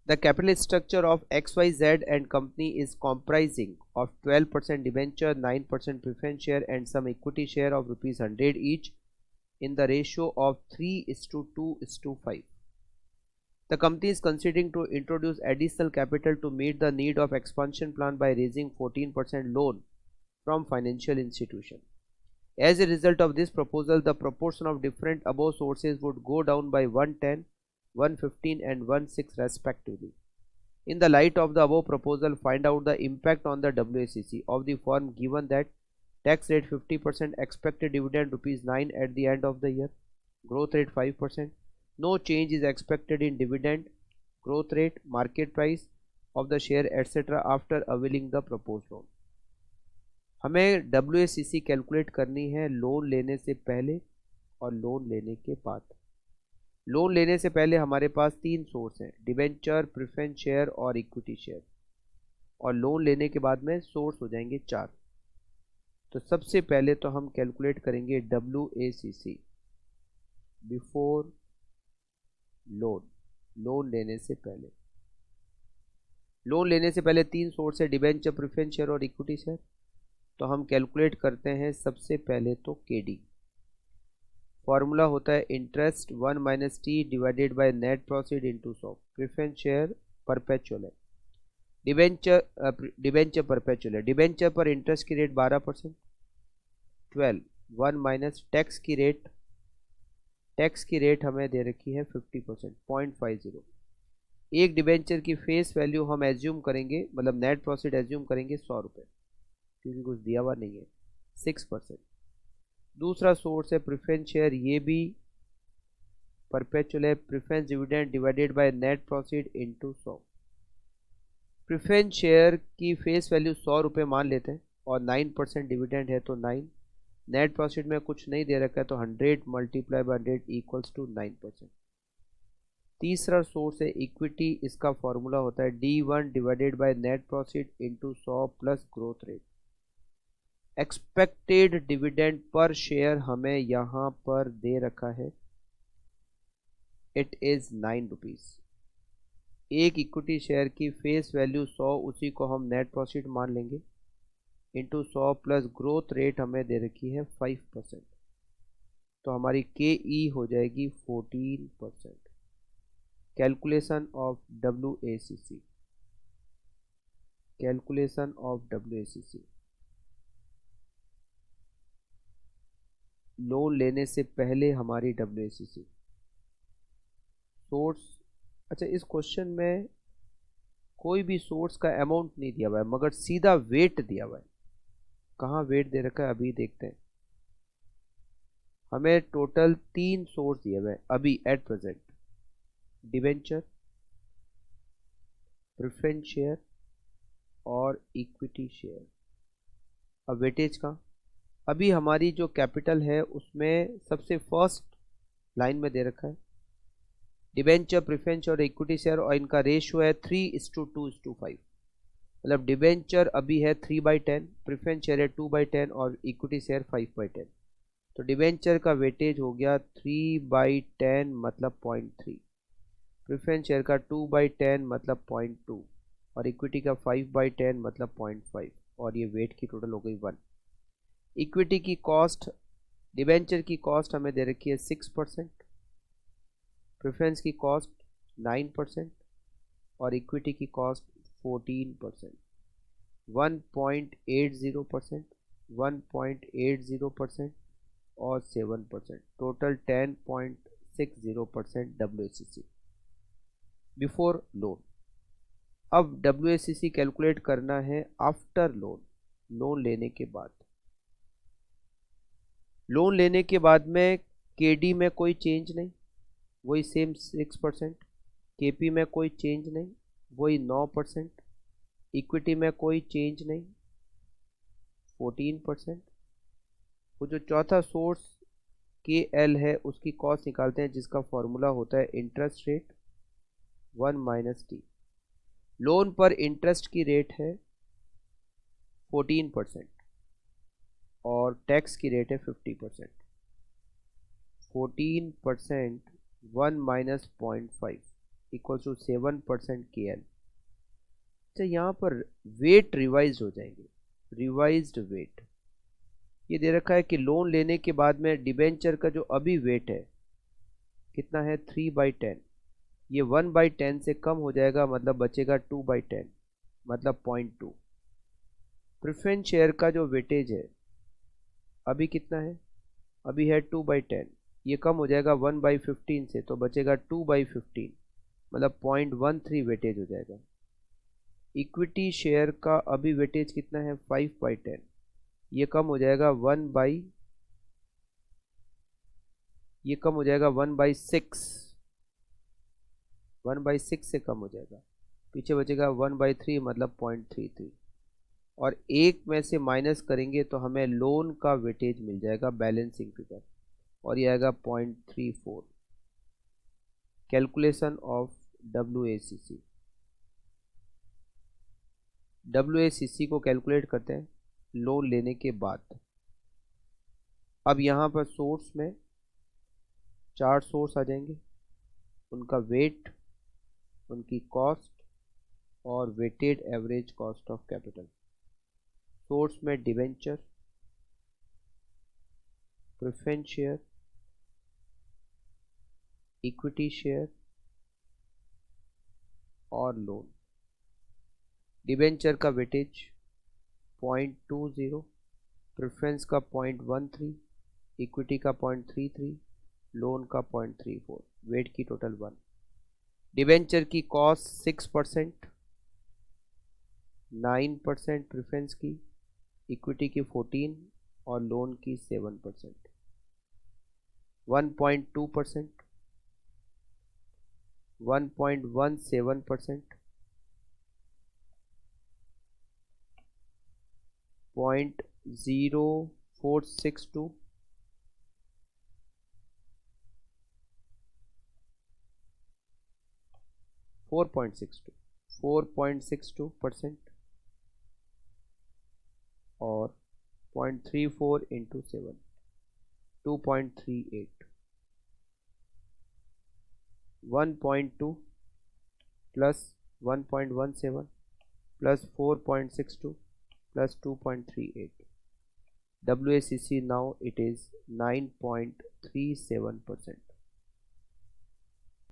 The capital structure of XYZ and company is comprising of 12% debenture, 9% preference share and some equity share of rupees 100 each in the ratio of 3:2:5. The company is considering to introduce additional capital to meet the need of expansion plan by raising 14% loan from financial institution. As a result of this proposal, the proportion of different above sources would go down by 110, 115 and 16 respectively. In the light of the above proposal, find out the impact on the WACC of the firm given that tax rate 50%, expected dividend ₹9 at the end of the year, growth rate 5%, no change is expected in dividend, growth rate, market price of the share etc. after availing the proposed loan. हमें WACC calculate करनी है loan लेने से पहले और loan लेने के बाद। लोन लेने से पहले हमारे पास 3 सोर्स हैं, डिबेंचर, प्रेफरेंस शेयर और इक्विटी शेयर, और लोन लेने के बाद में सोर्स हो जाएंगे 4। तो सबसे पहले तो हम कैलकुलेट करेंगे WACC बिफोर लोन, लोन लेने से पहले। लोन लेने से पहले 3 सोर्स है, डिबेंचर, प्रेफरेंस शेयर और इक्विटी शेयर। तो हम कैलकुलेट करते हैं सबसे पहले तो केडी। फॉर्मूला होता है interest 1 - T divided by net proceed into 100। Preference share perpetual है, डिबेंचर परपेचुअल है। डिबेंचर पर इंटरेस्ट की रेट 12%, 12 1 माइनस टैक्स की रेट, टैक्स की रेट हमें दे रखी है 50%, 0.50। एक डिबेंचर की फेस वैल्यू हम एज्यूम करेंगे, मतलब नेट प्रॉफिट एज्यूम करेंगे 100 रुपये, क्योंकि कुछ दिया हुआ नहीं है, 6%। दूसरा सोर्स है प्रेफरेंस शेयर, ये भी परपेचुअल है, preference dividend divided by net profit into 100। Preference share की फेस वैल्यू 100 रुपये मान लेते हैं और 9% डिविडेंड है तो 9, नेट प्रॉफिट में कुछ नहीं दे रखा है तो 100 मल्टीप्लाई बाय 100 इक्वल्स टू 9%। तीसरा सोर्स है इक्विटी, इसका फॉर्मूला होता है D1 divided by net profit into 100 plus growth rate. Expected dividend per share हमें यहाँ पर दे रखा है, इट इज 9 रुपीज। एक इक्विटी शेयर की फेस वैल्यू 100, उसी को हम नेट प्रॉफिट मान लेंगे, इंटू 100 प्लस ग्रोथ रेट हमें दे रखी है 5%, तो हमारी KE हो जाएगी 14%। Calculation of WACC, calculation of WACC loan लेने से पहले हमारी WACC सोर्स। अच्छा, इस क्वेश्चन में कोई भी सोर्स का अमाउंट नहीं दिया हुआ है, मगर सीधा वेट दिया हुआ है। कहाँ वेट दे रखा है अभी देखते हैं। हमें टोटल 3 सोर्स दिए हुए हैं अभी at present, debenture, preference share और इक्विटी शेयर। अब वेटेज का, अभी हमारी जो कैपिटल है उसमें सबसे फर्स्ट लाइन में दे रखा है डिबेंचर, प्रेफरेंस और इक्विटी शेयर, और इनका रेशियो है 3:2:5। मतलब डिबेंचर अभी है 3/10, प्रेफरेंस शेयर है 2/10 और इक्विटी शेयर 5/10। तो डिबेंचर का वेटेज हो गया 3/10 मतलब 0.3, प्रेफरेंस शेयर का 2/10 मतलब 0.2 और इक्विटी का 5/10 मतलब 0.5, और ये वेट की टोटल हो गई 1। इक्विटी की कॉस्ट, डिबेंचर की कॉस्ट हमें दे रखी है 6%, प्रेफरेंस की कॉस्ट 9% और इक्विटी की कॉस्ट 14%। 1.80%, 1.80% और 7%, टोटल 10.60% WACC बिफोर लोन। अब WACC कैलकुलेट करना है आफ्टर लोन, लोन लेने के बाद। लोन लेने के बाद में KD में कोई चेंज नहीं, वही सेम 6%, KP में कोई चेंज नहीं, वही 9%, इक्विटी में कोई चेंज नहीं 14%। वो जो चौथा सोर्स KL है उसकी कॉस्ट निकालते हैं, जिसका फॉर्मूला होता है इंटरेस्ट रेट 1 - T। लोन पर इंटरेस्ट की रेट है 14% और टैक्स की रेट है 50%। 14% 1 - 0.5 इक्वल टू 7% KL। अच्छा, यहाँ पर वेट रिवाइज हो जाएंगे, रिवाइज्ड वेट। ये दे रखा है कि लोन लेने के बाद में डिबेंचर का जो अभी वेट है कितना है 3/10, ये 1/10 से कम हो जाएगा, मतलब बचेगा 2/10, मतलब 0.2। प्रेफरेंस शेयर का जो वेटेज है अभी कितना है, अभी है 2/10, ये कम हो जाएगा 1/15 से, तो बचेगा 2/15, मतलब 0.13 वेटेज हो जाएगा। इक्विटी शेयर का अभी वेटेज कितना है 5/10, ये कम हो जाएगा 1/6, 1/6 से कम हो जाएगा, पीछे बचेगा 1/3, मतलब 0.33। और एक में से माइनस करेंगे तो हमें लोन का वेटेज मिल जाएगा बैलेंसिंग फिगर, और ये आएगा 0.34। Calculation of WACC। WACC को कैलकुलेट करते हैं लोन लेने के बाद। अब यहाँ पर सोर्स में 4 सोर्स आ जाएंगे, उनका वेट, उनकी कॉस्ट और weighted average cost of capital. Source में debenture, preference share, equity share और लोन। डिवेंचर का वेटेज 0.20, प्रेफरेंस का 0.13, इक्विटी का 0.33, लोन का 0.34, वेट की टोटल 1। डिवेंचर की कॉस्ट 6%, 9% प्रेफरेंस की, इक्विटी की 14 और लोन की 7%। 1.2%, 1.17%, 0.0462, 4.62% और 0.34 into 7, 2.38। 1.2 plus 1.17 plus 4.62 plus 2.38. WACC now it is 9.37%.